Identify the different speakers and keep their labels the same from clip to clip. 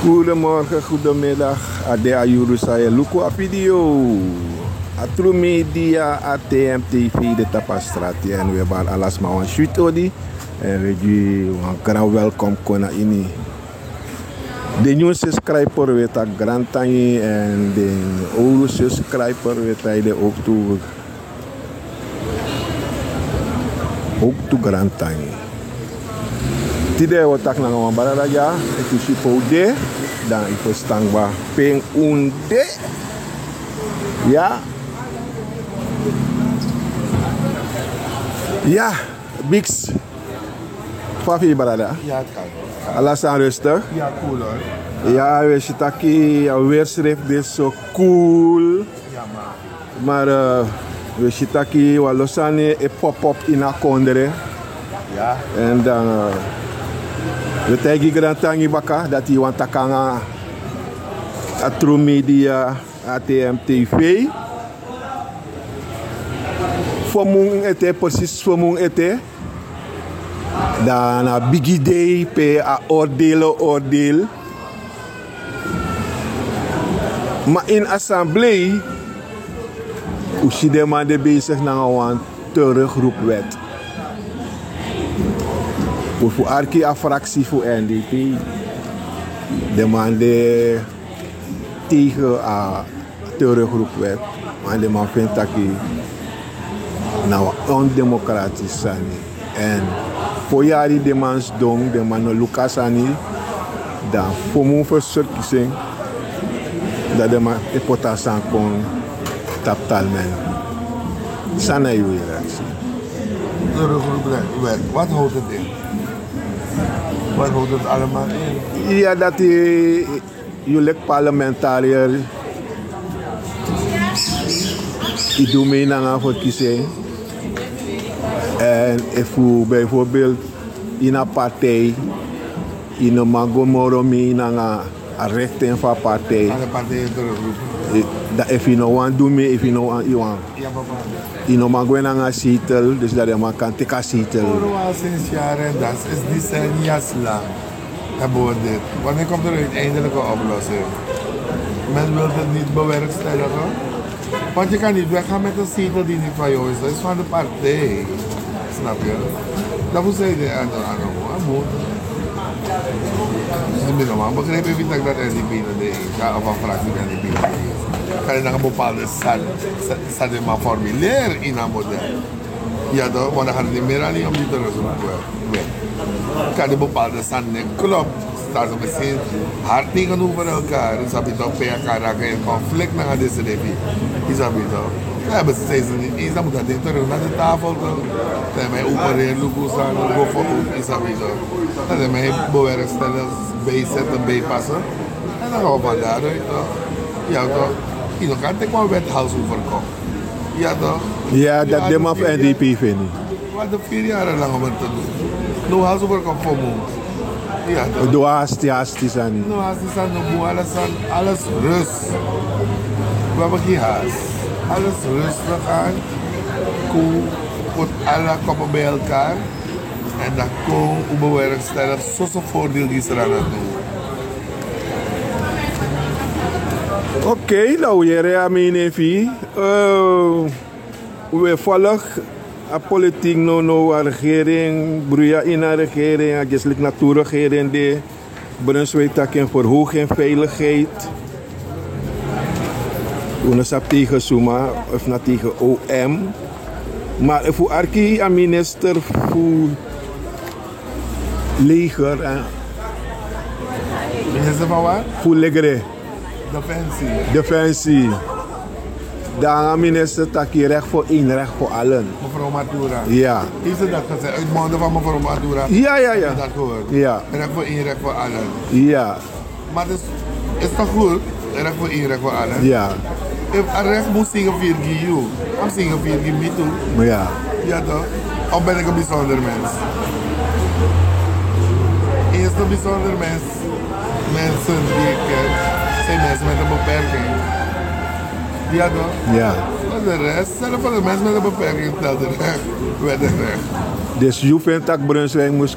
Speaker 1: Goedemorgen, goedemiddag. Ade ayuru saya luku a video. Atru media ATM TV de Tapastrat en we bar alas ma wan shoot odi en we gi wan grand welcome kona ini. De new subscriber we ta grand tangi en de old subscriber we ta de ook tu grand tangi. Tide watak na ngam bararaja itu si poude dan itu stangba peng unde ya Bix Fafi barada
Speaker 2: ja kan
Speaker 1: alasan rustig
Speaker 2: ja cool hoor
Speaker 1: ja we zit aquí weer schrift dit zo cool
Speaker 2: ja
Speaker 1: maar we zit aquí walosane e pop-up in a kondere
Speaker 2: ja
Speaker 1: en dan we tegi grand tangi baka dat hij want takanga Atru Media ATM TV fomung ete precies fomung ete dan a big day pe a oordeel maar in assemblee usi demande bezig na een terugroepwet voor arki a fractie voor NDP demande tegen a terugroepwet maar de man vindt dat hij nou ondemocratisch zijn en voor jaren de man dong de man Lucas ani dan voor mijn verkiezing dat de man de potasan kon taptal men sana je
Speaker 2: terugroepwet. Wat houdt het in? Wat houdt het allemaal in?
Speaker 1: Ja, dat je parlementariër die doet mee naar een verkiezing. En if bijvoorbeeld in een partij, in een magomoro mee naar een richting van partij.
Speaker 2: Alle partijen terugroepen.
Speaker 1: Dat if you no want do me, if you no want you want.
Speaker 2: Ja papa.
Speaker 1: Je no mag gaan naar een zetel, dus dat je maar kan take een zetel.
Speaker 2: Voor sinds jaren en dat is decennia's lang. Hebben we dit. Wanneer komt er een uiteindelijke oplossing? Men wil het niet bewerkstelligen. Want je kan niet weggaan met een zetel die niet van jou is. Dat is van de partij. Snap je? Dat moet zeggen aan de moet. Dus normaal begrijp je dat NDP gaat of een fractie van NDP is. Kan je dan een bepaalde maar formuleren in een model. Ja toch, want dan gaat het niet meer aan om die te resolveren. Kan je bepaalde standen klopt, staan ze misschien hard tegenover elkaar. Dus heb je toch bij elkaar raken in conflict naar deze revie. Is dat niet toch? Ja, hebben ze steeds niet eens, dan moet dat ding terug naar de tafel toch. Dan mij opereren, lopen staan, go voor op, is dat niet toch? Dan zijn mij bewerkstellers bijzetten, bijpassen. En dan gaan we van daaruit toch. Ja toch? Je kan het wel wethuis overkomen. Ja toch?
Speaker 1: Ja, dat de man van NDP vindt.
Speaker 2: Wat de 4 jaar lang om het te doen. Nu huis overkomen voor me. Ja toch?
Speaker 1: Doe haast zijn.
Speaker 2: Nu haast aan, alles rust. We hebben geen haast. Alles rustig aan. Koe, put alle koppen bij elkaar. En dan kon we bewerkstelligen zo'n voordeel die ze aan het doen.
Speaker 1: Oké, nou je Aminevi. We volgen de politiek no regering, broeia in de regering, geslik natuurregering de Brunswijk in verhoging veiligheid. We zijn tegen Suma of na tegen OM. Maar voor Arki een minister voor leger en
Speaker 2: Minister van wat?
Speaker 1: voor leger. Defensie. Dan een minister dat je recht voor één, recht voor allen.
Speaker 2: Mevrouw Matura.
Speaker 1: Ja.
Speaker 2: Heeft ze dat gezegd? Uit monden van mevrouw Matura?
Speaker 1: Ja.
Speaker 2: Heb je dat gehoord?
Speaker 1: Ja.
Speaker 2: Recht voor één, recht voor allen.
Speaker 1: Ja.
Speaker 2: Maar dus, is toch goed? Recht voor één, recht voor allen?
Speaker 1: Ja.
Speaker 2: If een recht moet zeggen voor you, dan zeggen voor me toe.
Speaker 1: Ja.
Speaker 2: Ja toch? Of ben ik een bijzonder mens? Eerst een bijzonder mens. Mensen die ik ken, zijn mensen met een beperking. Ja toch?
Speaker 1: Ja.
Speaker 2: Maar de rest, zelfs voor de mensen met een beperking telt het recht. Werd het recht.
Speaker 1: Dus je vindt dat Brunswijk moest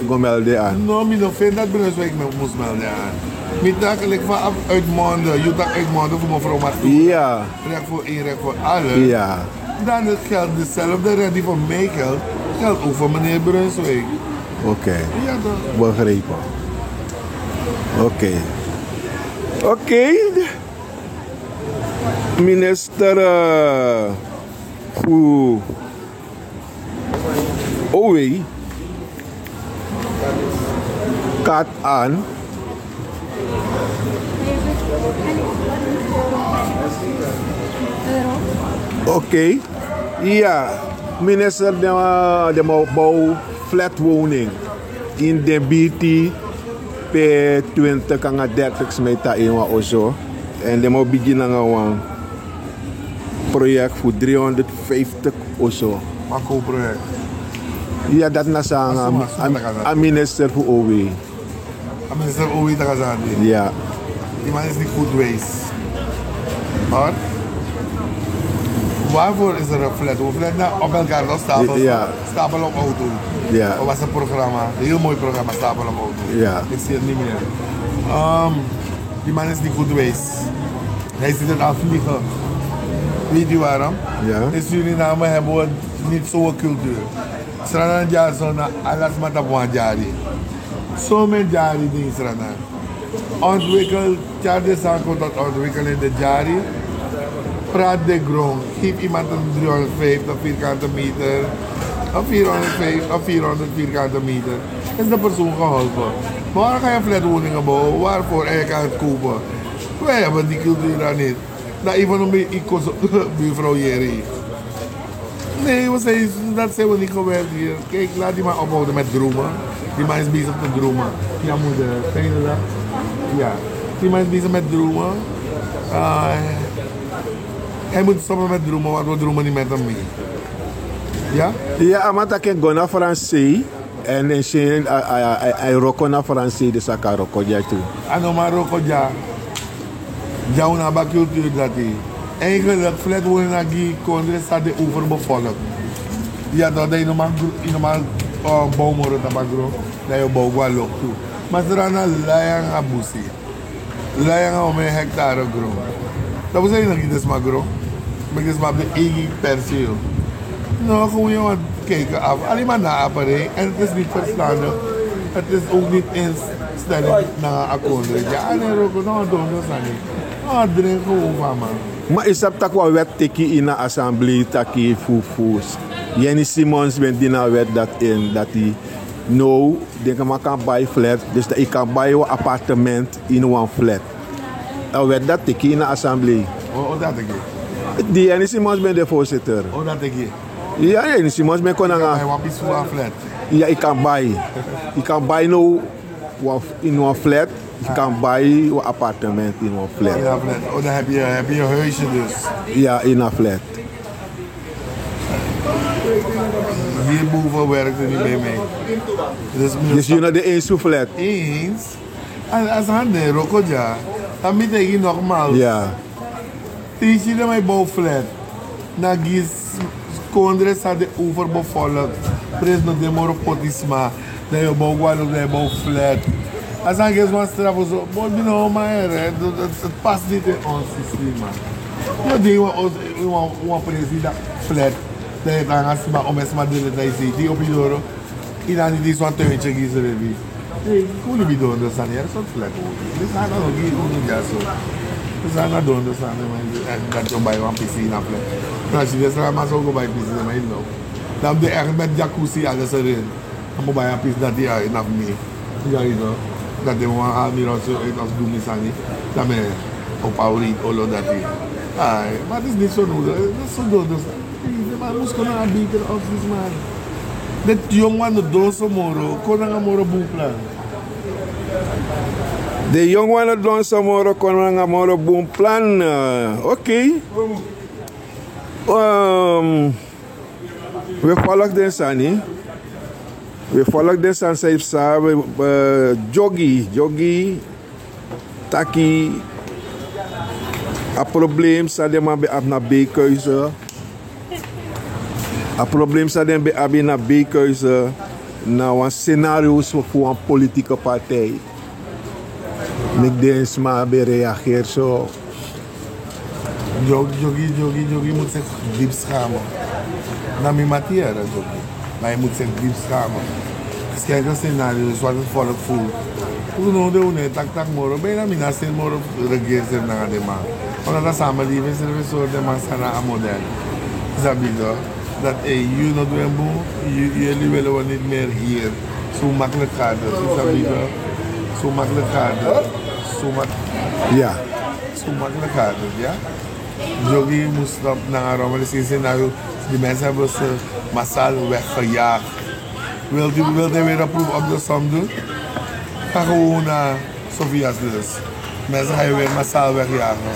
Speaker 1: go melden aan?
Speaker 2: No, ik vind dat Brunswijk moest melden aan. Ik dacht vanaf Uitmonden, je dacht Uitmonden voor mevrouw Martoen.
Speaker 1: Ja.
Speaker 2: Recht voor één, recht voor alle.
Speaker 1: Ja.
Speaker 2: Dan het geldt hetzelfde recht die voor mij geldt ook voor meneer Brunswijk.
Speaker 1: Oké.
Speaker 2: Ja, dan.
Speaker 1: Begrepen. Oké. Minister voor OW gaat aan ja, minister de bouw flatwoning in de BT P20 kan 30 meter in of zo. En de moet beginnen een project voor 350 of zo.
Speaker 2: Maar koop project.
Speaker 1: Ja, dat is een minister voor OW.
Speaker 2: Een minister voor OW dat gaat doen.
Speaker 1: Ja.
Speaker 2: Die man is niet goed geweest. Maar waarvoor is er een flat? Hoe flat nou op elkaar los stapel?
Speaker 1: Ja.
Speaker 2: Stapel op auto.
Speaker 1: Ja.
Speaker 2: Dat was een programma, een heel mooi programma, stapel op auto.
Speaker 1: Ja.
Speaker 2: Ik zie het niet meer. Die man is niet goed geweest. Hij zit het afvliegen. Weet je waarom?
Speaker 1: Ja.
Speaker 2: In Suriname hebben we niet zo'n cultuur. Strana jaar zo na alles maar dat one jari. Zo men jari ding strana. Ontwikkel, tjade sanko tot ontwikkelen de jari. Praat de grond. Geef iemand een 350 vierkante meter. Of 450 of 400 vierkante meter. Is de persoon geholpen. Maar waar ga je flatwoningen bouwen? Waarvoor? En je kan het kopen. Wij hebben die cultuur daar niet. Dat even een beetje buurvrouw Jerry. Nee, dat zijn we niet gewend hier. Kijk, laat die man ophouden met dromen. Die man is bezig met dromen. Ja, moeder, ken je dat? Ja. Die man is bezig met dromen. Hij moet stoppen met dromen, want we dromen niet met hem mee. Ja?
Speaker 1: Ja, maar dat kan gaan naar Fransie. En hij roko naar Fransie, dus ik kan roko ja toe.
Speaker 2: En maar roko ja. Ja, we hebben cultuur dat hij. Eigenlijk, flat wonen naar die kondre staat de overbevolkt. Ja, dat is normaal bouwmoren dat magro. Dat je bouw wel loopt toe. Maar ze gaan naar Layang Abusi. Layang om een hectare grond. Dat was eigenlijk niet magro. Maar het is maar op de eigen perceel. Nou, gewoon je kijken af. Alleen maar naar apparaat. En het is niet verstandig. Het is ook niet instelling naar akkoorden. Ja, en er ook nog doen dat niet. Ah, drink gewoon van man.
Speaker 1: Maar is dat toch wel wet teki in de assemblee taki fufu's? Jenny Simons bent die nou wet dat in dat hij nou denk maar kan buy flat, dus dat ik kan buy een appartement in een flat. Dat werd dat teki in de assemblee.
Speaker 2: Oh, dat ik.
Speaker 1: Die Jenny Simons bent de voorzitter.
Speaker 2: Oh, dat ik.
Speaker 1: Ja, Jenny Simons ben kon
Speaker 2: Hij was iets voor een flat.
Speaker 1: Ja, ik kan buy. Ik kan buy nou in een flat. Je kan buy een appartement in een flat.
Speaker 2: In een flat. Oh, dan heb je een huisje dus.
Speaker 1: Ja, in een flat.
Speaker 2: Hierboven werkt er niet meer mee.
Speaker 1: Dus je naar de eens flat?
Speaker 2: Eens. Als hij de rokoja, dan moet je nogmaals.
Speaker 1: Ja.
Speaker 2: Zie je mijn bouwflat? Dan gis kondre staat de overbevolkt. Pres nog de moro potisma. Dan je bouw wel op de bouwflat. Als hij gis van straf of zo, maar die nou maar het past niet in ons systeem man. Je denkt we president flat. Dat je dan gaat maar om eens maar de tijd ziet die op je door. Iedereen die zo'n tuintje gisteren die. Hey, hoe die doen dat dan hier zo'n flat. Dit zijn dan ook hier ook niet zo. Dit zijn dan doen dat dan dat je bij een piscine flat. Nou als je dit maar zo bij piscine maar heel. Dan de echt met jacuzzi alles erin. Dan moet bij een piscine dat die uit naar mij. Ja je know. Dat de man aan mij zo uit als doen is aan niet. Dat me op oude olo dat die. Maar het is niet zo nodig. Het is zo nodig. Maar moest kunnen een beter opties maken. Dat jongen de doos moro, kon een moro boemplan.
Speaker 1: De jongen de doos moro kon een moro boemplan. Oké. We volgen de sani. We volgen de san safe sa. Jogi, taki. A probleem sa de man be af na bekeuze. Het probleem staat in bij naar B-keuze, naar een scenario's voor een politieke partij. Ik denk maar bij reageert zo.
Speaker 2: Jogi moet zich diep schamen. Na mijn materie, Jogi. Maar je moet zich diep schamen. Dus kijk een scenario, dus wat het volk voelt. Hoe nou doen we tak moro, bijna mina stel moro regeert naar de man. Omdat dat samenleving is een soort de man een model. Zabido, dat je not doen boe, jullie willen we niet meer hier. Zo makkelijk gaat het, Zabido. Zo makkelijk gaat het.
Speaker 1: Ja.
Speaker 2: Zo makkelijk gaat het, ja. Jogi moest op naar Rome, dus in scenario, die mensen hebben ze massaal weggejaagd. Wil hij weer een proef op de som doen? Ga gewoon naar Sofia's dus. Mensen ga je weer massaal wegjagen.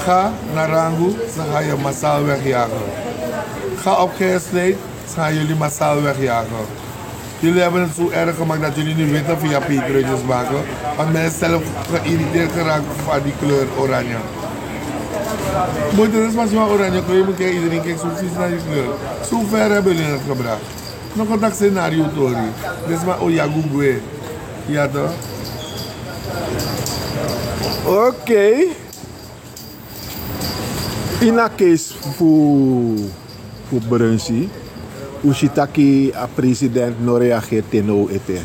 Speaker 2: Ga naar Rangu, ze ga je massaal wegjagen. Ga op Geersleed, ze gaan jullie massaal wegjagen. Jullie hebben het zo erg gemaakt dat jullie nu weten via pietreutjes maken. Want men is zelf geïrriteerd geraakt van die kleur oranje. Moet er eens maar zo'n oranje kleur, je moet kijken, iedereen kijkt zo precies naar die kleur. Zo ver hebben jullie het gebracht. Nog een dag scenario, Tori. Dit is maar Oyagugwe. Ja toch?
Speaker 1: Oké. In een case voor Brunsi, hoe zit dat de president no reageert ten ete?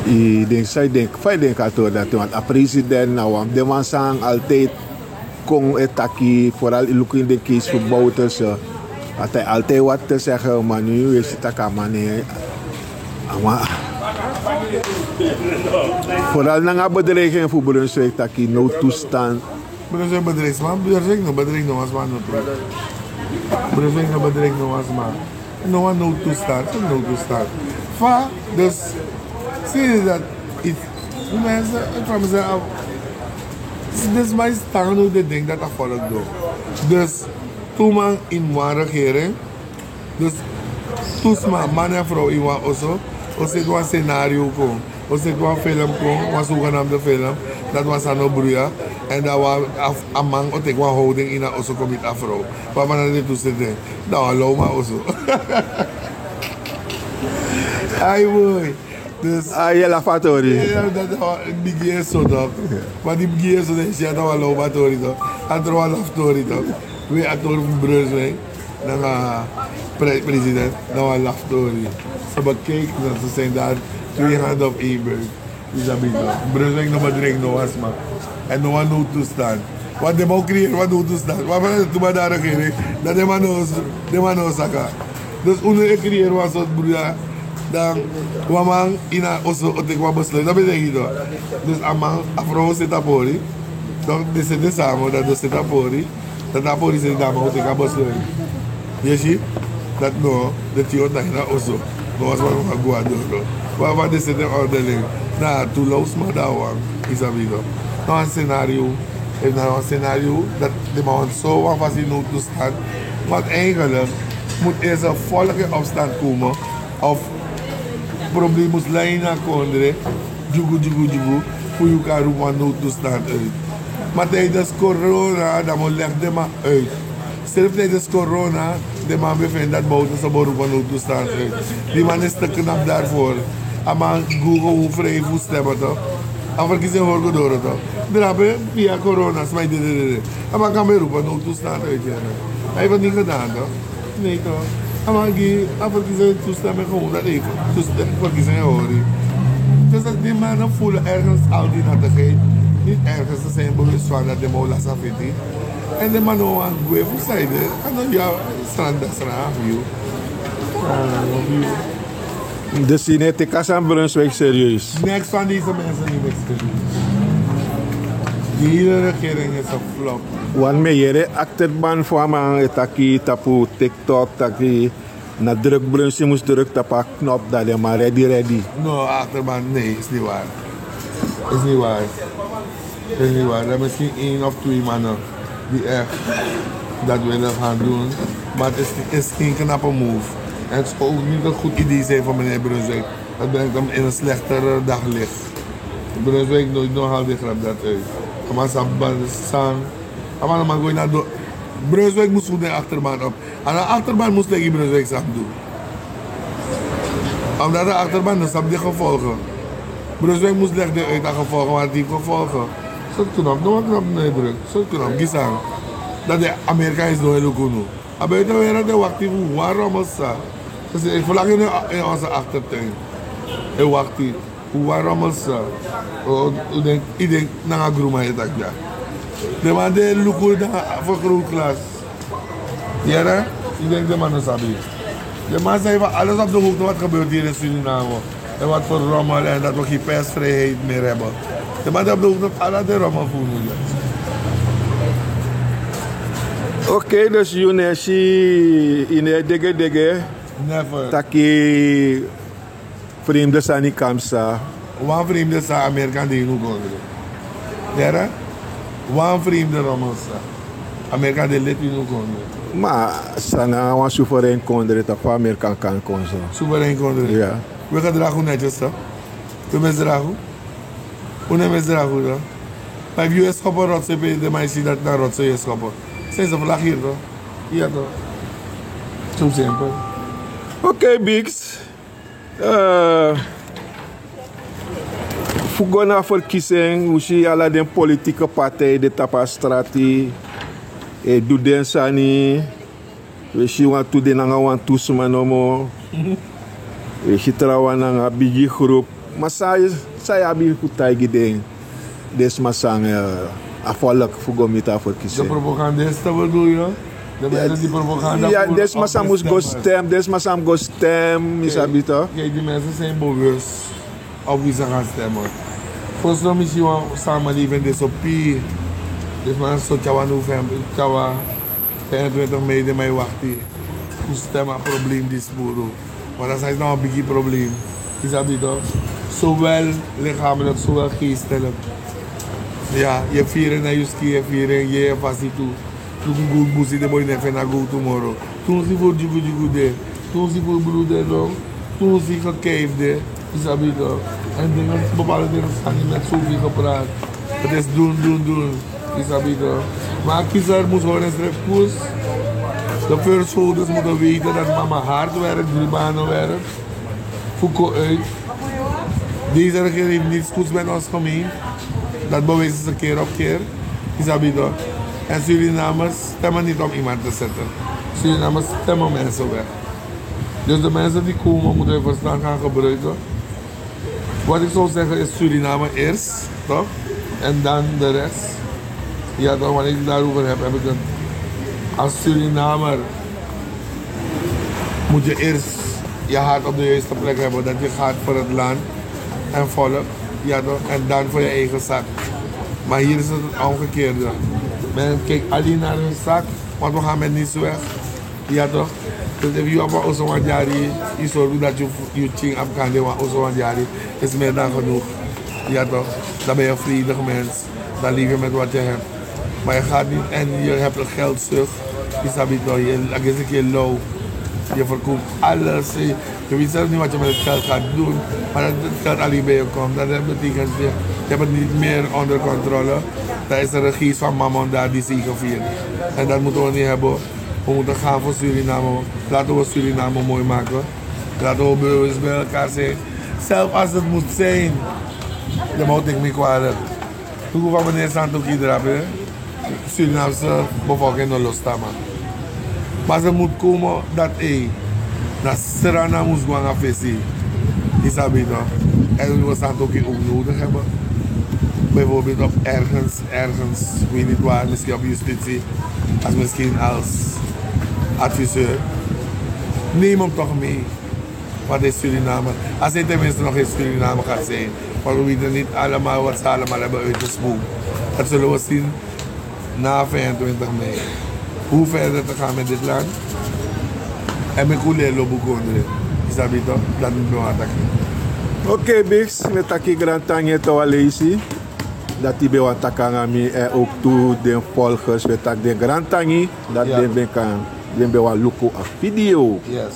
Speaker 1: Ik denk dat want de president nou, de man sang altijd kon etaki, vooral in de case voor Bouters. Had hij altijd wat te zeggen, maar nu is het ook manier. Vooral na bedreiging voor Brunswijk dat je no toestand.
Speaker 2: Brunswijk bedreigt man, bedreigt nog als man. Brunswijk bedreigt nog als man. No one no toestand. Va, dus zie je dat iets. Mensen, ik vraag mezelf. Dit is mijn stand hoe dit ding dat ik volk doe. Dus toen man in een regering, dus toen man en vrouw in een osso, als het een scenario kon, als het een film kon, een zogenaamde film, dat was aan de broeia. En dat was een man of ik een houding in een osso komt met een vrouw. Waar man dit toe zit, dat was loma osso. Ai boy. Dus
Speaker 1: je la fatori.
Speaker 2: Ja, dat was die geer zo toch. Maar die geer zo is ja, dat was loma tori toch. En er was laftori toch. We acteur van Brunswijk, dan president, dan was laftori. Ze bekeken dat ze zijn daar 2 handen op één buik. Brunswijk nog bedreigd, nog was maar. En nog een noodtoestand. Wat de man creëert, wat noodtoestand. Wat van het toen daar regering, dat de man nou zakken. Dus hoe ik creëer was het broer, dan man in een osso ik wat besluit. Dat betekent toch. Dus een vrouw zit op pori. Dan zitten samen, dat zit op pori. Dat de politie zegt dat ik ga besluiten. Je ziet dat no, dat je ook naar osso. No was wat we gaan doen. Wat is het in ordening? Nou, toen los maar dat was. Is dat weer. Nou een scenario. Heeft nou een scenario dat de man zo wat was in nood toestand. Want eigenlijk moet eerst een volgende opstand komen. Of probleem moest lijnen naar kondre. Jugu. Voor je kan roepen een noodtoestand uit. Maar tijdens corona, dan moet leggen maar uit. Zelfs tijdens corona, de man bevindt dat buiten zijn beroep van noodtoestand uit. Die man is te knap daarvoor. En man Google hoe vrij hoe stemmen toch. En verkiezen hoor door het toch. Drapen via corona, smijt dit. En man kan beroepen noodtoestand uit. Hij heeft het niet gedaan toch? Nee toch. En man verkiezen toestemming gewoon dat even. Verkiezen hoor. Dus dat die mannen voelen ergens al die nattigheid. Niet ergens te zijn bewust van dat de mola safiti. En de man ook aan het goeie voor zijde. En dan ja, strand dat strand view.
Speaker 1: Dus je neemt de kassa aan Brunswijk serieus?
Speaker 2: Niks van deze mensen niet serieus. Die hele regering is een flop.
Speaker 1: Want mij achterban voor mij taki tapu TikTok taki na druk Brunswijk moest druk tapak knop dat je maar ready.
Speaker 2: No, achterban nee, is niet waar. Is niet waar. Is niet waar. Er zijn misschien 1 of 2 mannen die echt dat willen gaan doen. Maar het is geen knappe move. En het is ook niet een goed idee zijn van meneer Brunswijk. Dat brengt hem in een slechtere daglicht. Brunswijk nooit nog haal die grap dat uit. Maar Sabban sang, Maar dan mag je naar Brunswijk moest goed de achterbaan op. En de achterbaan moest tegen Brunswijk samen doen. Omdat de achterban dan snap die gevolgen. Brunswijk moest leggen uit aan gevolgen, maar die gevolgen. Zo knap, nog een knap nedruk. Zo knap, gisang. Dat de Amerika is door heel goed. Maar buiten weer de wacht even waarom is dat? Dus ik verlang in onze achtertuin. Ik wacht hier. Waarom is dat? Ik denk, na een groema je dat ja. De man die lukt voor groenklas. Ja, hè? Ik denk de man is sabi. De man zei van alles op de hoogte wat gebeurt hier in Suriname. En wat voor rommel en dat we geen persvrijheid meer hebben. De man op de hoogte van alle de rommel voelen.
Speaker 1: Oké, dus Yuneshi in de dege.
Speaker 2: Never.
Speaker 1: Taki vreemde sani kamsa.
Speaker 2: Wan vreemde sa Amerikaan die nu komen. Ja, hè? Wan vreemde rommel sa. Amerikaan die lid nu komen.
Speaker 1: Maar sana wan soeverein kondre tafa Amerikaan kan konzo.
Speaker 2: Soeverein kondre?
Speaker 1: Ja.
Speaker 2: We gaan dragen netjes, toch? We gaan dragen. Hoe nemen we dragen dan? Maar als je schoppen rotsen, de mensen zien dat naar rotsen je schoppen. Zijn ze vandaag hier, toch? Ja, toch? Zo simpel.
Speaker 1: Oké, Bix. Fugo na verkiezing, hoe zie je alle de politieke partijen, de tapastrati, doe den sani, we zien wat toe de nanga wan toesmanomo, we zien trouwen nanga bigi groep, maar zij hebben kutai giden, des masang afvallig fugo mita verkiezing.
Speaker 2: De propagandista bedoel je? De mensen die propaganda
Speaker 1: ja, des masam moest go stem, des masam go stem, is abito.
Speaker 2: Kijk, die mensen zijn bewust op wie ze gaan stemmen. Volgens mij misschien wel samenleving is op pie. Dus maar zo tjawa november, tjawa 25 mei de mij wacht hier. Hoe stemmen probleem die sporen. Maar dat is nou een biggie probleem. Is abito. Zowel lichamelijk, zowel geestelijk. Ja, je vieren naar je ski, je vieren, je vast niet toe. Toen goed moest de boy never na go tomorrow. Toen ze voor jugu de, toen ze voor broeder nog, toen ze gekijfd de, is abito. En dingen, bepaalde dingen staan niet met zoveel gepraat. Het is doen, is abito. Maar kiezer moest gewoon eens koers. De firstholders moeten weten dat mama hard werkt, 3 banen werkt. Foucault uit. Deze regering heeft niets goeds met ons gemeen. Dat bewijzen ze keer op keer, is abito. En Surinamers stemmen niet om iemand te zetten. Surinamers stemmen mensen weg. Dus de mensen die komen moeten hun verstand gaan gebruiken. Wat ik zou zeggen is Suriname eerst, toch? En dan de rest. Ja, toch, wanneer ik daarover heb ik het. Als Surinamer moet je eerst je hart op de juiste plek hebben. Dat je gaat voor het land en volk. Ja, toch? En dan voor je eigen zak. Maar hier is het het omgekeerde. Men kijkt alleen naar hun zak, want we gaan met niets weg. Ja toch? Dus als je op een Ozowanjari, je zorgt dat je ching op kan doen, Ozowanjari is meer dan genoeg. Ja toch? Dan ben je een vredig mens. Dan lief je met wat je hebt. Maar je gaat niet en je hebt een geldzucht. Je snapt het toch? Je is een keer low. Je verkoopt alles. Je weet zelf niet wat je met het geld gaat doen. Maar dat het geld alleen bij je komt. Dat betekent je hebt het niet meer onder controle. Dat is de regie van Mammon daar die zegeviert. En dat moeten we niet hebben. We moeten gaan voor Suriname. Laten we Suriname mooi maken. Laten we bewust bij elkaar zijn. Zelf als het moet zijn. Dan moet ik me kwalijk. Hoe van meneer Santoki erop, hè? Surinaamse bevolking nog losstaan. Maar ze moet komen dat dat Serana moest gaan afvissen. Is dat beter? En we Santoki ook nodig hebben. Bijvoorbeeld op ergens, ik weet niet waar, misschien op justitie, als misschien als adviseur. Neem hem toch mee. Wat is Suriname? Als hij tenminste nog in Suriname gaat zijn. Want we weten niet allemaal wat ze allemaal hebben uitgesproken. Dat zullen we zien na 25 mei. Hoe verder te gaan met dit land. En met hoe lelo boekonderen. Is dat beter? Dat moet nog attacken.
Speaker 1: Oké, Bix, met taki grand tangje to alesi. Dat die be wat takangami en ook toe de volgers met tak de grand tangi. Dat den be kan, den be wat luku a video.
Speaker 2: Yes.